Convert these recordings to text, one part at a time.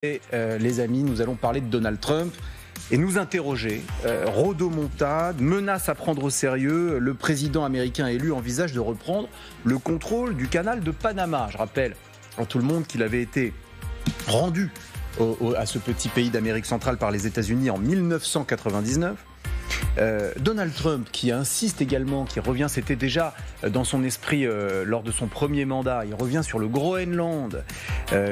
Et les amis, nous allons parler de Donald Trump et nous interroger. Rodomontade, menace à prendre au sérieux. Le président américain élu envisage de reprendre le contrôle du canal de Panama. Je rappelle à tout le monde qu'il avait été rendu à ce petit pays d'Amérique centrale par les États-Unis en 1999. Donald Trump qui insiste également, qui revient, c'était déjà dans son esprit lors de son premier mandat, il revient sur le Groenland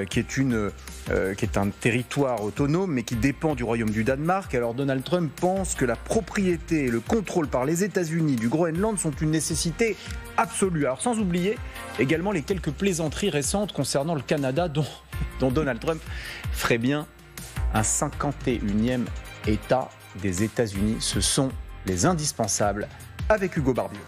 qui est un territoire autonome mais qui dépend du royaume du Danemark. Alors Donald Trump pense que la propriété et le contrôle par les États-Unis du Groenland sont une nécessité absolue. Alors sans oublier également les quelques plaisanteries récentes concernant le Canada dont Donald Trump ferait bien un 51e État des États-Unis. Ce sont les indispensables avec Hugo Barbier.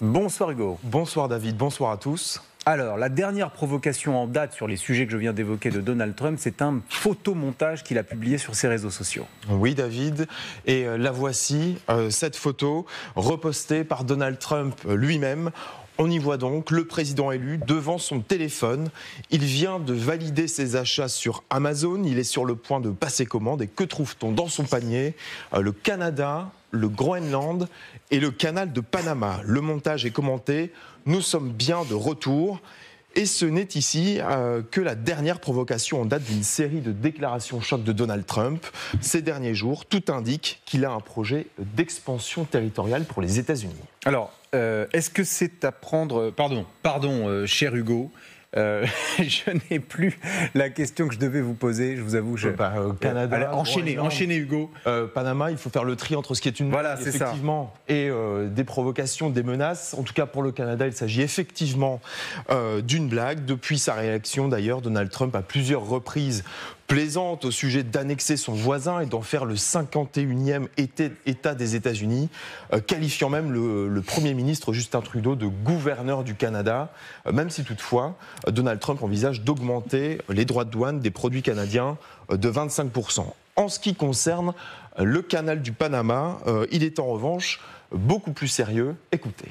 Bonsoir Hugo. Bonsoir David, bonsoir à tous. Alors, la dernière provocation en date sur les sujets que je viens d'évoquer de Donald Trump, c'est un photomontage qu'il a publié sur ses réseaux sociaux. Oui David, et la voici, cette photo repostée par Donald Trump lui-même. On y voit donc le président élu devant son téléphone. Il vient de valider ses achats sur Amazon. Il est sur le point de passer commande. Et que trouve-t-on dans son panier? Le Canada, le Groenland et le canal de Panama. Le montage est commenté. Nous sommes bien de retour. Et ce n'est ici que la dernière provocation en date d'une série de déclarations choc de Donald Trump. Ces derniers jours, tout indique qu'il a un projet d'expansion territoriale pour les États-Unis. Alors, est-ce que c'est à prendre... Pardon, cher Hugo, je n'ai plus la question que je devais vous poser, je vous avoue. Canada, allez, enchaînez Hugo. Panama, il faut faire le tri entre ce qui est une blague, effectivement, et des provocations, des menaces. En tout cas, pour le Canada, il s'agit effectivement d'une blague. Depuis sa réaction, d'ailleurs, Donald Trump, à plusieurs reprises, plaisante au sujet d'annexer son voisin et d'en faire le 51e État des États-Unis, qualifiant même le Premier ministre Justin Trudeau de gouverneur du Canada, même si toutefois Donald Trump envisage d'augmenter les droits de douane des produits canadiens de 25%. En ce qui concerne le canal du Panama, il est en revanche beaucoup plus sérieux. Écoutez.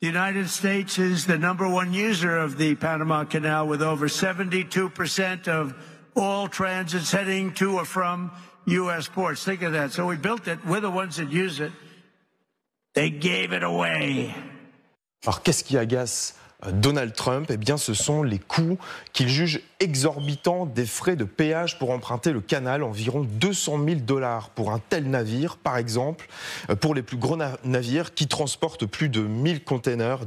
The United States is the #1 user of the Panama Canal with over 72% of all transits heading to or from U.S. ports. Think of that. So we built it. We're the ones that use it. They gave it away. Alors, qu'est-ce qui agace Donald Trump? Eh bien, ce sont les coûts qu'il juge exorbitants des frais de péage pour emprunter le canal, environ 200 000 $ pour un tel navire, par exemple, pour les plus gros navires qui transportent plus de 10 000 containers,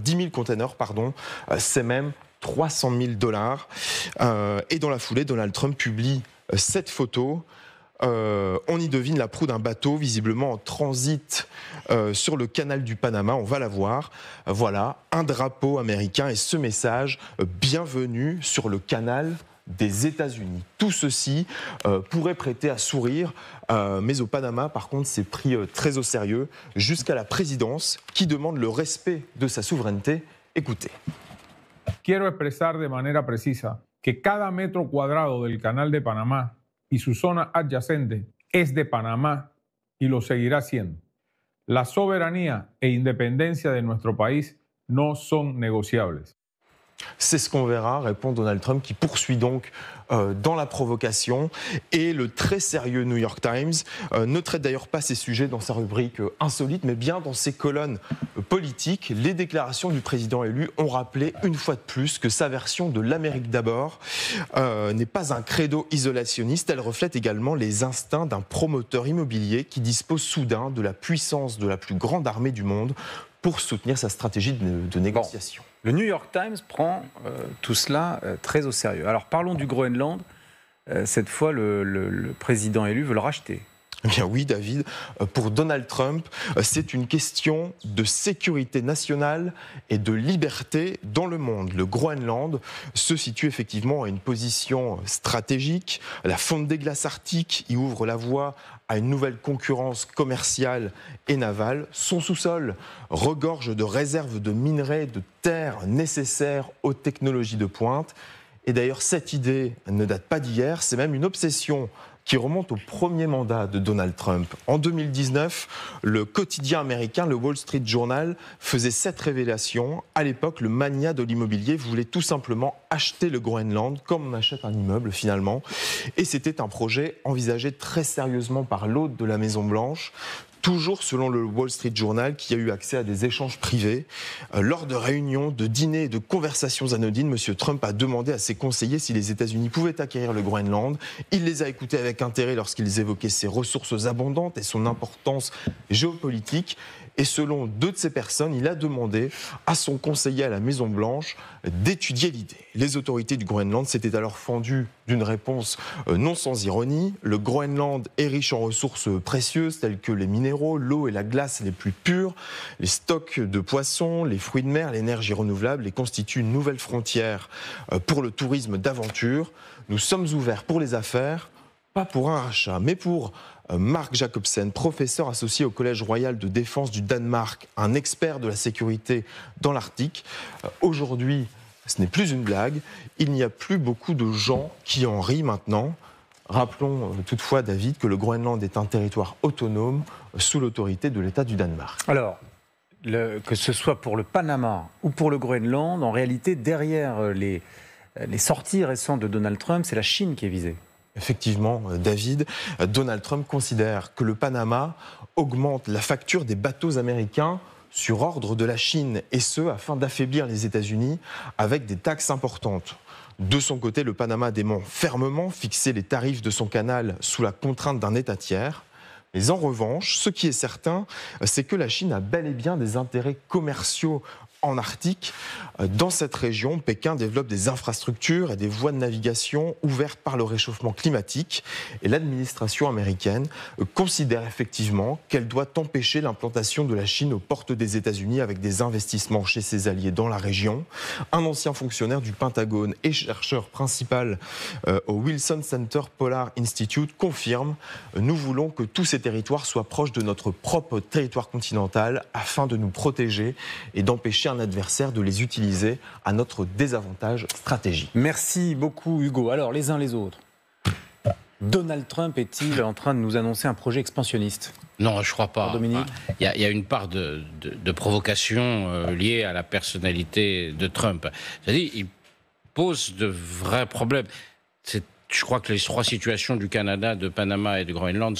c'est même 300 000 $. Et dans la foulée, Donald Trump publie cette photo. On y devine la proue d'un bateau, visiblement en transit sur le canal du Panama. On va la voir. Voilà, un drapeau américain et ce message « Bienvenue sur le canal des États-Unis ». Tout ceci pourrait prêter à sourire, mais au Panama, par contre, c'est pris très au sérieux, jusqu'à la présidence qui demande le respect de sa souveraineté. Écoutez. Quiero expresar de manera precisa que cada metro cuadrado del canal de Panamá y su zona adyacente es de Panamá y lo seguirá siendo. La soberanía e independencia de nuestro país no son negociables. C'est ce qu'on verra, répond Donald Trump, qui poursuit donc dans la provocation. Et le très sérieux New York Times ne traite d'ailleurs pas ces sujets dans sa rubrique insolite, mais bien dans ses colonnes politiques. Les déclarations du président élu ont rappelé une fois de plus que sa version de l'Amérique d'abord n'est pas un credo isolationniste. Elle reflète également les instincts d'un promoteur immobilier qui dispose soudain de la puissance de la plus grande armée du monde pour soutenir sa stratégie de négociation. Bon, le New York Times prend tout cela très au sérieux. Alors parlons du Groenland. Cette fois, le président élu veut le racheter. Eh bien oui, David, pour Donald Trump, c'est une question de sécurité nationale et de liberté dans le monde. Le Groenland se situe effectivement à une position stratégique. La fonte des glaces arctiques y ouvre la voie à une nouvelle concurrence commerciale et navale. Son sous-sol regorge de réserves de minerais de terre nécessaires aux technologies de pointe. Et d'ailleurs, cette idée ne date pas d'hier, c'est même une obsession qui remonte au premier mandat de Donald Trump. En 2019, le quotidien américain, le Wall Street Journal, faisait cette révélation. À l'époque, le magnat de l'immobilier voulait tout simplement acheter le Groenland, comme on achète un immeuble finalement. Et c'était un projet envisagé très sérieusement par l'hôte de la Maison-Blanche. Toujours selon le Wall Street Journal, qui a eu accès à des échanges privés. Lors de réunions, de dîners et de conversations anodines, M. Trump a demandé à ses conseillers si les États-Unis pouvaient acquérir le Groenland. Il les a écoutés avec intérêt lorsqu'ils évoquaient ses ressources abondantes et son importance géopolitique. Et selon 2 de ces personnes, il a demandé à son conseiller à la Maison-Blanche d'étudier l'idée. Les autorités du Groenland s'étaient alors fendues d'une réponse non sans ironie. Le Groenland est riche en ressources précieuses telles que les minéraux, l'eau et la glace les plus pures, les stocks de poissons, les fruits de mer, l'énergie renouvelable et constitue une nouvelle frontière pour le tourisme d'aventure. Nous sommes ouverts pour les affaires, pas pour un rachat, mais pour Mark Jacobsen, professeur associé au Collège royal de défense du Danemark, un expert de la sécurité dans l'Arctique. Aujourd'hui, ce n'est plus une blague, il n'y a plus beaucoup de gens qui en rient maintenant. Rappelons toutefois, David, que le Groenland est un territoire autonome sous l'autorité de l'État du Danemark. Alors, que ce soit pour le Panama ou pour le Groenland, en réalité, derrière les sorties récentes de Donald Trump, c'est la Chine qui est visée. Effectivement, David, Donald Trump considère que le Panama augmente la facture des bateaux américains sur ordre de la Chine, et ce, afin d'affaiblir les États-Unis avec des taxes importantes. De son côté, le Panama dément fermement fixer les tarifs de son canal sous la contrainte d'un État tiers. Mais en revanche, ce qui est certain, c'est que la Chine a bel et bien des intérêts commerciaux en Arctique. Dans cette région, Pékin développe des infrastructures et des voies de navigation ouvertes par le réchauffement climatique. Et l'administration américaine considère effectivement qu'elle doit empêcher l'implantation de la Chine aux portes des États-Unis avec des investissements chez ses alliés dans la région. Un ancien fonctionnaire du Pentagone et chercheur principal au Wilson Center Polar Institute confirme « Nous voulons que tous ces territoires soient proches de notre propre territoire continental afin de nous protéger et d'empêcher un adversaire de les utiliser à notre désavantage stratégique. » Merci beaucoup Hugo. Alors les uns les autres, Donald Trump est-il en train de nous annoncer un projet expansionniste ? Non, je ne crois pas. Dominique ? Il y a une part de provocation liée à la personnalité de Trump. C'est-à-dire, il pose de vrais problèmes. Je crois que les 3 situations du Canada, de Panama et de Groenland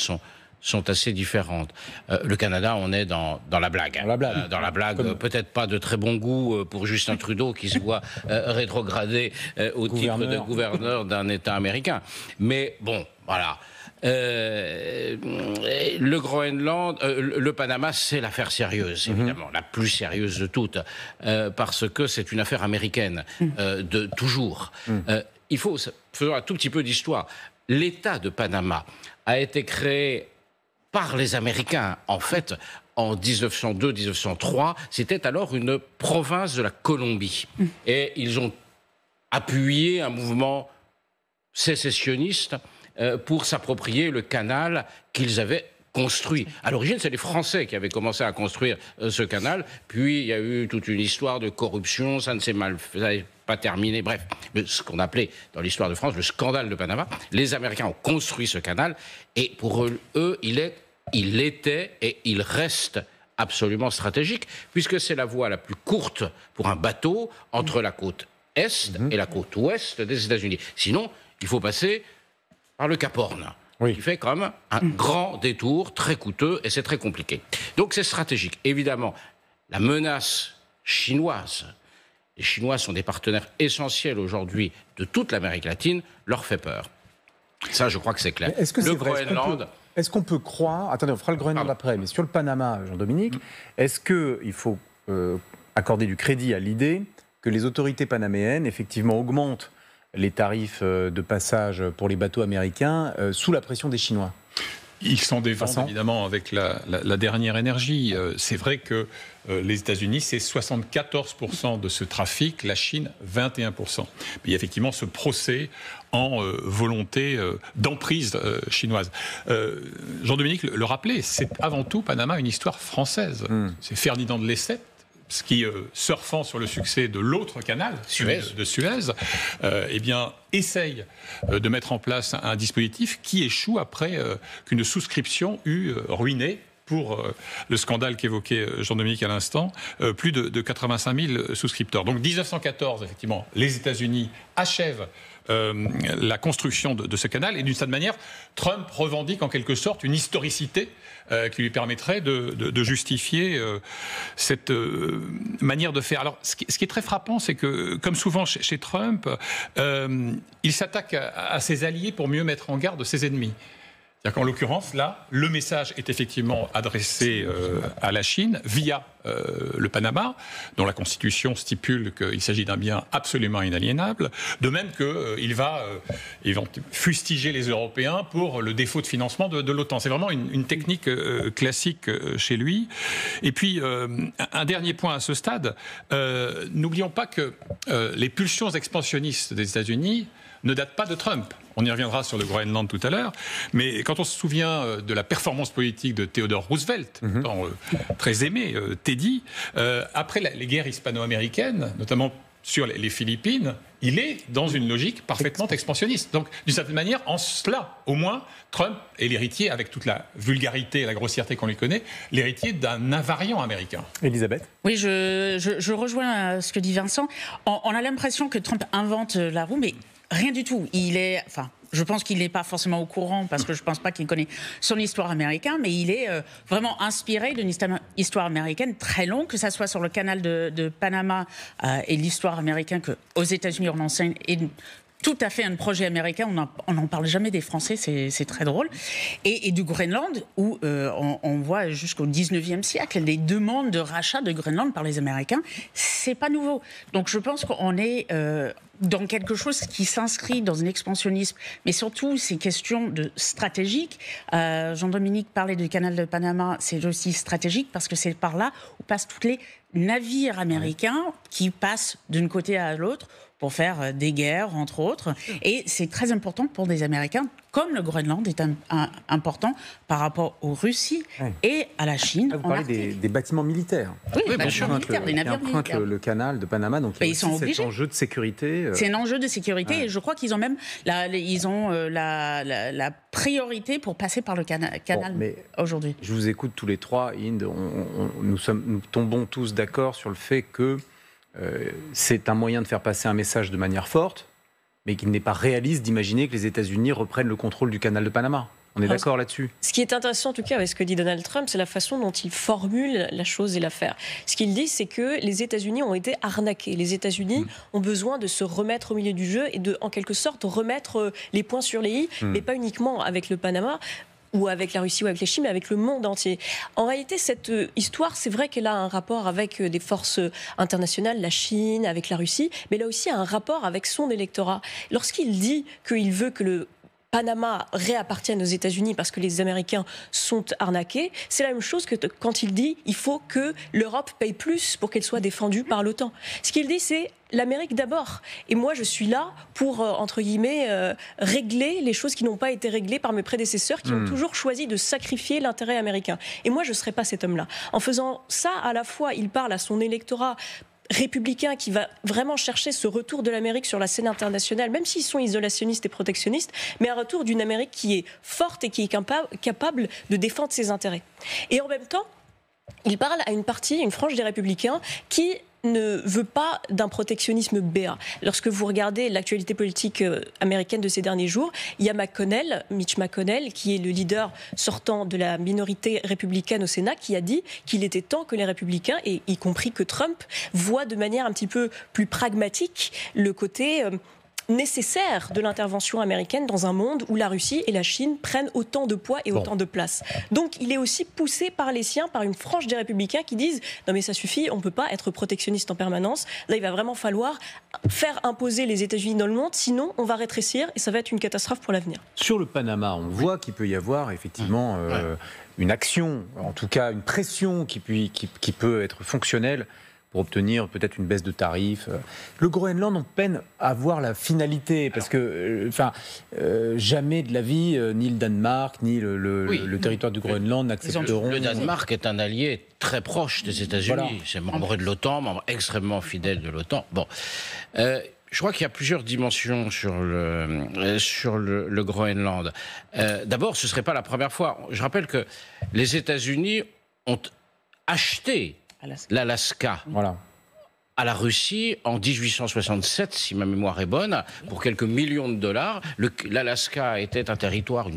sont assez différentes. Le Canada, on est dans la blague. Dans la blague, peut-être pas de très bon goût pour Justin Trudeau qui se voit rétrogradé au titre de gouverneur d'un État américain. Mais bon, voilà. Le Groenland, le Panama, c'est l'affaire sérieuse, évidemment, la plus sérieuse de toutes, parce que c'est une affaire américaine, de toujours. Faisons un tout petit peu d'histoire. L'État de Panama a été créé par les Américains, en fait, en 1902-1903, c'était alors une province de la Colombie. Et ils ont appuyé un mouvement sécessionniste pour s'approprier le canal qu'ils avaient construit. À l'origine, c'est les Français qui avaient commencé à construire ce canal, puis il y a eu toute une histoire de corruption, ça ne s'est pas terminé, bref, ce qu'on appelait dans l'histoire de France le scandale de Panama. Les Américains ont construit ce canal, et pour eux, il était et il reste absolument stratégique, puisque c'est la voie la plus courte pour un bateau entre la côte est et la côte ouest des États-Unis. Sinon, il faut passer par le Cap Horn, qui fait quand même un grand détour très coûteux, et c'est très compliqué. Donc c'est stratégique. Évidemment, la menace chinoise, les Chinois sont des partenaires essentiels aujourd'hui de toute l'Amérique latine, leur fait peur. Ça, je crois que c'est clair. Est-ce que le c'est vrai ? Groenland... Est-ce qu'on peut croire... Attendez, on fera le Groenland après, mais sur le Panama, Jean-Dominique, est-ce qu'il faut accorder du crédit à l'idée que les autorités panaméennes, effectivement, augmentent les tarifs de passage pour les bateaux américains sous la pression des Chinois ? Ils s'en défendent évidemment avec la dernière énergie. C'est vrai que les États-Unis, c'est 74% de ce trafic, la Chine, 21%. Mais il y a effectivement ce procès en volonté d'emprise chinoise. Jean-Dominique le rappelait, c'est avant tout, Panama, une histoire française. C'est Ferdinand de Lesseps qui, surfant sur le succès de l'autre canal, de Suez, eh bien, essaye de mettre en place un dispositif qui échoue après qu'une souscription eut ruiné, pour le scandale qu'évoquait Jean-Dominique à l'instant, plus de 85 000 souscripteurs. Donc 1914, effectivement, les États-Unis achèvent la construction de ce canal, et d'une certaine manière, Trump revendique en quelque sorte une historicité qui lui permettrait de justifier cette manière de faire. Alors, ce qui est très frappant, c'est que, comme souvent chez Trump, il s'attaque à ses alliés pour mieux mettre en garde ses ennemis. C'est-à-dire qu'en l'occurrence, là, le message est effectivement adressé à la Chine via le Panama, dont la Constitution stipule qu'il s'agit d'un bien absolument inaliénable, de même qu'il va fustiger les Européens pour le défaut de financement de l'OTAN. C'est vraiment une technique classique chez lui. Et puis, un dernier point à ce stade, n'oublions pas que les pulsions expansionnistes des États-Unis ne datent pas de Trump. On y reviendra sur le Groenland tout à l'heure, mais quand on se souvient de la performance politique de Theodore Roosevelt, très aimé, Teddy, après les guerres hispano-américaines, notamment sur les Philippines, il est dans une logique parfaitement expansionniste. Donc, d'une certaine manière, en cela, au moins, Trump est l'héritier, avec toute la vulgarité et la grossièreté qu'on lui connaît, l'héritier d'un invariant américain. Elisabeth ? Oui, je rejoins ce que dit Vincent. On a l'impression que Trump invente la roue, mais rien du tout. Je pense qu'il n'est pas forcément au courant, parce que je ne pense pas qu'il connaît son histoire américaine, mais il est vraiment inspiré d'une histoire américaine très longue, que ça soit sur le canal de Panama et l'histoire américaine qu'aux États-Unis on enseigne, et tout à fait un projet américain, on n'en parle jamais des Français, c'est très drôle. Et du Groenland, où on voit jusqu'au 19e siècle les demandes de rachat de Groenland par les Américains, c'est pas nouveau. Donc je pense qu'on est dans quelque chose qui s'inscrit dans un expansionnisme, mais surtout ces questions stratégiques. Jean-Dominique parlait du canal de Panama, c'est aussi stratégique parce que c'est par là où passent tous les navires américains qui passent d'un côté à l'autre pour faire des guerres, entre autres. Et c'est très important pour des Américains, comme le Groenland est important par rapport aux Russie et à la Chine. Vous parlez des bâtiments militaires. Oui, des bâtiments militaires, des navires militaires. Le canal de Panama, donc il y a aussi cet enjeu de sécurité. C'est un enjeu de sécurité, et je crois qu'ils ont même la priorité pour passer par le canal aujourd'hui. Je vous écoute tous les trois, Inde, nous tombons tous d'accord sur le fait que c'est un moyen de faire passer un message de manière forte, mais qu'il n'est pas réaliste d'imaginer que les États-Unis reprennent le contrôle du canal de Panama. On est d'accord là-dessus? Ce qui est intéressant en tout cas avec ce que dit Donald Trump, c'est la façon dont il formule la chose et l'affaire. Ce qu'il dit, c'est que les États-Unis ont été arnaqués. Les États-Unis ont besoin de se remettre au milieu du jeu et de, en quelque sorte, remettre les points sur les i, mais pas uniquement avec le Panama, ou avec la Russie ou avec les Chine, mais avec le monde entier. En réalité, cette histoire, c'est vrai qu'elle a un rapport avec des forces internationales, la Chine, avec la Russie, mais elle a aussi un rapport avec son électorat. Lorsqu'il dit qu'il veut que le Panama réappartienne aux États-Unis parce que les Américains sont arnaqués, c'est la même chose que quand il dit il faut que l'Europe paye plus pour qu'elle soit défendue par l'OTAN. Ce qu'il dit, c'est l'Amérique d'abord. Et moi, je suis là pour, entre guillemets, régler les choses qui n'ont pas été réglées par mes prédécesseurs qui ont toujours choisi de sacrifier l'intérêt américain. Et moi, je ne serai pas cet homme-là. En faisant ça, à la fois, il parle à son électorat républicain qui va vraiment chercher ce retour de l'Amérique sur la scène internationale, même s'ils sont isolationnistes et protectionnistes, mais un retour d'une Amérique qui est forte et qui est capable de défendre ses intérêts. Et en même temps, il parle à une frange des républicains qui ne veut pas d'un protectionnisme béat. Lorsque vous regardez l'actualité politique américaine de ces derniers jours, il y a Mitch McConnell, qui est le leader sortant de la minorité républicaine au Sénat, qui a dit qu'il était temps que les républicains, et y compris que Trump, voient de manière un petit peu plus pragmatique le côté nécessaire de l'intervention américaine dans un monde où la Russie et la Chine prennent autant de poids et autant de place. Donc il est aussi poussé par les siens, par une frange des républicains qui disent non mais ça suffit, on ne peut pas être protectionniste en permanence. Là il va vraiment falloir faire imposer les États-Unis dans le monde, sinon on va rétrécir et ça va être une catastrophe pour l'avenir. Sur le Panama, on voit qu'il peut y avoir effectivement une action, en tout cas une pression qui peut être fonctionnelle pour obtenir peut-être une baisse de tarifs. Le Groenland, on peine à voir la finalité, parce que jamais de la vie, ni le Danemark, ni le territoire du Groenland n'accepteront... Le Danemark est un allié très proche des États-Unis. Voilà. C'est membre de l'OTAN, membre extrêmement fidèle de l'OTAN. Bon. Je crois qu'il y a plusieurs dimensions sur le Groenland. D'abord, ce ne serait pas la première fois. Je rappelle que les États-Unis ont acheté l'Alaska à la Russie en 1867, si ma mémoire est bonne, pour quelques millions de dollars. L'Alaska était un territoire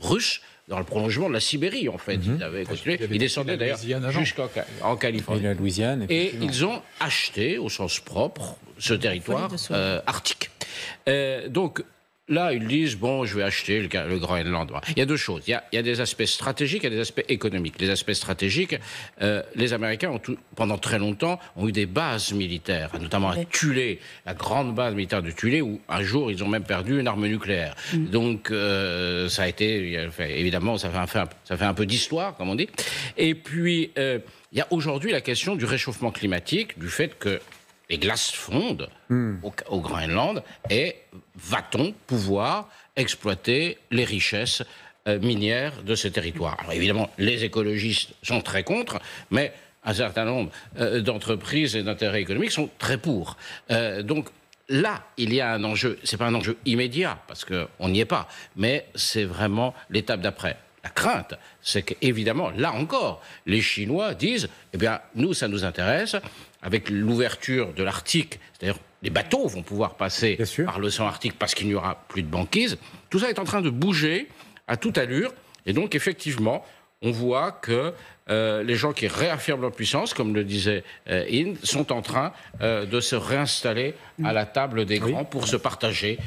russe, dans le prolongement de la Sibérie, en fait. Ils avaient continué. Ils descendaient d'ailleurs jusqu'en Californie. Et la Louisiane. Et ils ont acheté, au sens propre, ce territoire arctique. Donc, là, ils disent, bon, je vais acheter le Groenland. Il y a deux choses. Il y a des aspects stratégiques et des aspects économiques. Les aspects stratégiques, les Américains, pendant très longtemps, ont eu des bases militaires, notamment à Thulé, la grande base militaire de Thulé, où un jour, ils ont même perdu une arme nucléaire. Donc, ça a été, évidemment, ça fait un peu d'histoire, comme on dit. Et puis, il y a aujourd'hui la question du réchauffement climatique, du fait que les glaces fondent au Groenland, et va-t-on pouvoir exploiter les richesses minières de ce territoire? Alors évidemment, les écologistes sont très contre, mais un certain nombre d'entreprises et d'intérêts économiques sont très pour. Donc là, il y a un enjeu. C'est pas un enjeu immédiat, parce qu'on n'y est pas, mais c'est vraiment l'étape d'après. La crainte, c'est qu'évidemment, là encore, les Chinois disent, eh bien, nous, ça nous intéresse, avec l'ouverture de l'Arctique, c'est-à-dire les bateaux vont pouvoir passer par l'océan Arctique parce qu'il n'y aura plus de banquise. Tout ça est en train de bouger à toute allure, et donc, effectivement, on voit que les gens qui réaffirment leur puissance, comme le disait Inde, sont en train de se réinstaller à la table des grands pour se partager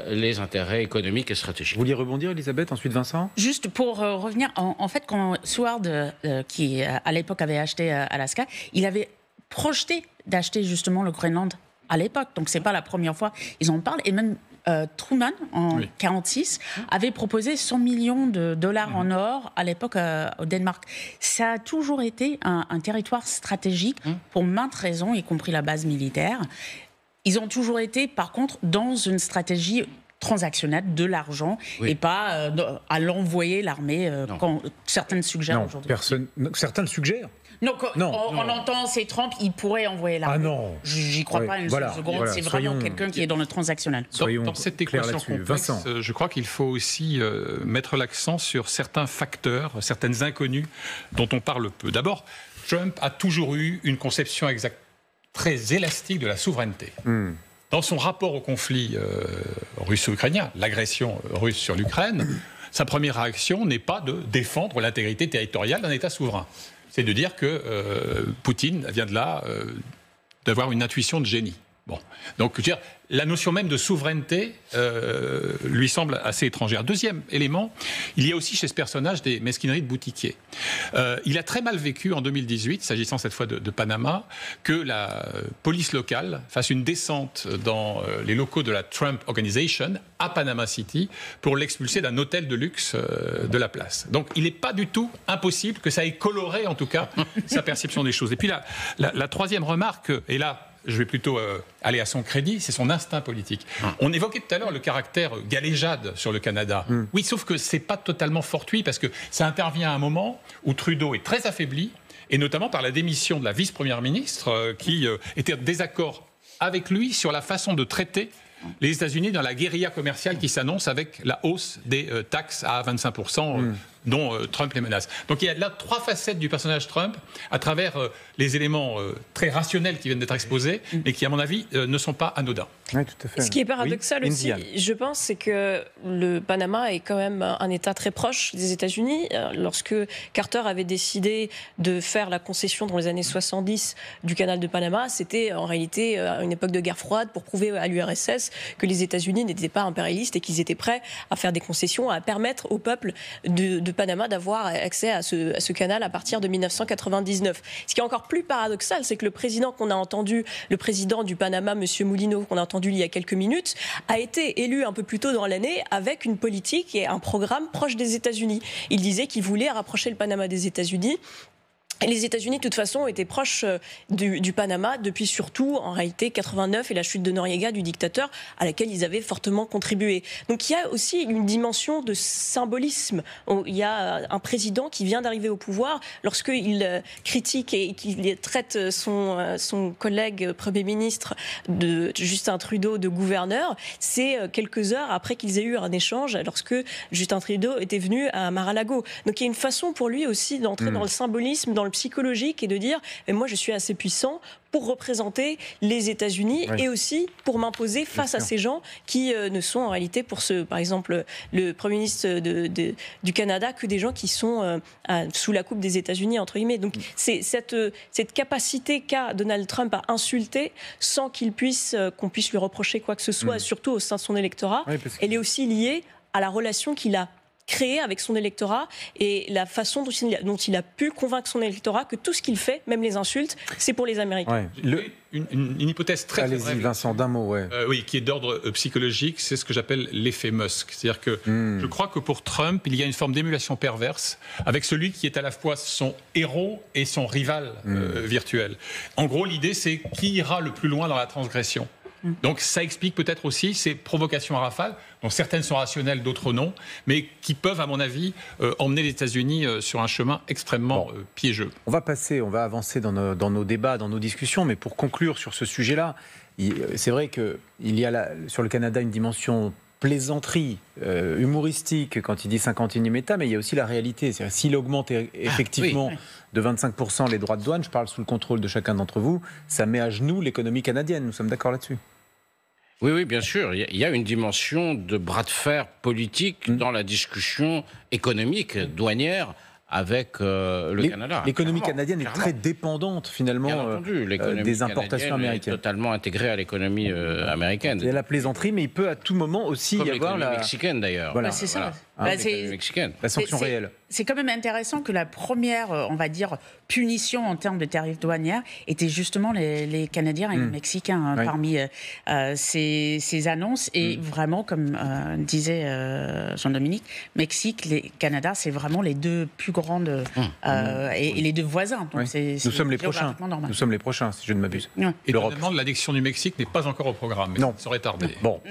les intérêts économiques et stratégiques. Vous vouliez rebondir, Elisabeth, ensuite Vincent? Juste pour revenir, en fait, quand Seward, qui à l'époque avait acheté Alaska, il avait projeté d'acheter justement le Groenland à l'époque. Donc c'est pas la première fois ils en parlent. Et même Truman, en 1946, avait proposé 100 millions de dollars en or à l'époque au Danemark. Ça a toujours été un territoire stratégique pour maintes raisons, y compris la base militaire. Ils ont toujours été, par contre, dans une stratégie transactionnelle de l'argent et pas à l'envoyer l'armée, quand certains suggèrent aujourd'hui. Certains le suggèrent. Non, on entend, c'est Trump, il pourrait envoyer l'armée. Ah non. J'y crois pas une seconde. C'est vraiment quelqu'un qui est dans le transactionnel. Dans cette équation complexe, je crois qu'il faut aussi mettre l'accent sur certains facteurs, certaines inconnues dont on parle peu. D'abord, Trump a toujours eu une conception très élastique de la souveraineté. Dans son rapport au conflit russo-ukrainien, l'agression russe sur l'Ukraine, sa première réaction n'est pas de défendre l'intégrité territoriale d'un État souverain. C'est de dire que Poutine vient de là d'avoir une intuition de génie. Bon. Donc, je veux dire, la notion même de souveraineté lui semble assez étrangère. Deuxième élément, il y a aussi chez ce personnage des mesquineries de boutiquier. Il a très mal vécu en 2018, s'agissant cette fois de Panama, que la police locale fasse une descente dans les locaux de la Trump Organization à Panama City pour l'expulser d'un hôtel de luxe de la place. Donc il n'est pas du tout impossible que ça ait coloré en tout cas sa perception des choses. Et puis la troisième remarque, et là je vais plutôt aller à son crédit, c'est son instinct politique. On évoquait tout à l'heure le caractère galéjade sur le Canada. Oui, sauf que c'est pas totalement fortuit parce que ça intervient à un moment où Trudeau est très affaibli, et notamment par la démission de la vice-première ministre qui était en désaccord avec lui sur la façon de traiter les États-Unis dans la guérilla commerciale qui s'annonce avec la hausse des taxes à 25%. Dont Trump les menace. Donc il y a là trois facettes du personnage Trump à travers les éléments très rationnels qui viennent d'être exposés et qui, à mon avis, ne sont pas anodins. Oui, tout à fait. Ce qui est paradoxal aussi, je pense, c'est que le Panama est quand même un État très proche des États-Unis. Lorsque Carter avait décidé de faire la concession dans les années 70 du canal de Panama, c'était en réalité une époque de guerre froide pour prouver à l'URSS que les États-Unis n'étaient pas impérialistes et qu'ils étaient prêts à faire des concessions, à permettre au peuple de Panama d'avoir accès à ce canal à partir de 1999. Ce qui est encore plus paradoxal, c'est que le président qu'on a entendu, le président du Panama, M. Mulino, qu'on a entendu il y a quelques minutes, a été élu un peu plus tôt dans l'année avec une politique et un programme proche des États-Unis. Il disait qu'il voulait rapprocher le Panama des États-Unis. Les États-Unis, de toute façon, étaient proches du Panama depuis surtout, en réalité, 89 et la chute de Noriega, du dictateur, à laquelle ils avaient fortement contribué. Donc il y a aussi une dimension de symbolisme. Il y a un président qui vient d'arriver au pouvoir, lorsqu'il critique et qu'il traite son collègue Premier ministre Justin Trudeau de gouverneur, c'est quelques heures après qu'ils aient eu un échange, lorsque Justin Trudeau était venu à Mar-a-Lago. Donc il y a une façon pour lui aussi d'entrer dans le symbolisme, dans le psychologique et de dire mais moi je suis assez puissant pour représenter les États-Unis et aussi pour m'imposer face à ces gens qui ne sont en réalité par exemple le Premier ministre du Canada que des gens qui sont sous la coupe des États-Unis entre guillemets. Donc c'est cette capacité qu'a Donald Trump à insulter sans qu'on puisse lui reprocher quoi que ce soit, surtout au sein de son électorat, elle est aussi liée à la relation qu'il a créé avec son électorat et la façon dont il a pu convaincre son électorat que tout ce qu'il fait, même les insultes, c'est pour les Américains. Une hypothèse très Allez-y, brève, Vincent, d'un mot. oui, qui est d'ordre psychologique, c'est ce que j'appelle l'effet Musk. C'est-à-dire que je crois que pour Trump, il y a une forme d'émulation perverse avec celui qui est à la fois son héros et son rival virtuel. En gros, l'idée, c'est qui ira le plus loin dans la transgression. Donc ça explique peut-être aussi ces provocations à rafale, dont certaines sont rationnelles, d'autres non, mais qui peuvent, à mon avis, emmener les États-Unis sur un chemin extrêmement piégeux. On va avancer dans nos débats, dans nos discussions, mais pour conclure sur ce sujet-là, c'est vrai qu'il y a sur le Canada une dimension plaisanterie, humoristique quand il dit 51e État, mais il y a aussi la réalité. C'est-à-dire, s'il augmente effectivement de 25% les droits de douane, je parle sous le contrôle de chacun d'entre vous, ça met à genoux l'économie canadienne. Nous sommes d'accord là-dessus? Oui, bien sûr. Il y a une dimension de bras de fer politique dans la discussion économique, douanière, avec le Canada. L'économie canadienne est très dépendante, finalement, des importations américaines. Est totalement intégrée à l'économie américaine. Il y a la plaisanterie, mais il peut à tout moment aussi y avoir la mexicaine, d'ailleurs. Voilà. C'est ça. La sanction réelle. C'est quand même intéressant que la première, on va dire, punition en termes de tarifs douanières était justement les Canadiens et les Mexicains parmi ces annonces. Et vraiment, comme disait Jean-Dominique, Mexique, Canada, c'est vraiment les deux plus grandes et les deux voisins. Donc Nous sommes les prochains. Nous sommes les prochains, si je ne m'abuse. Et étonnamment, l'addiction du Mexique n'est pas encore au programme. Mais ça serait tardé. Bon.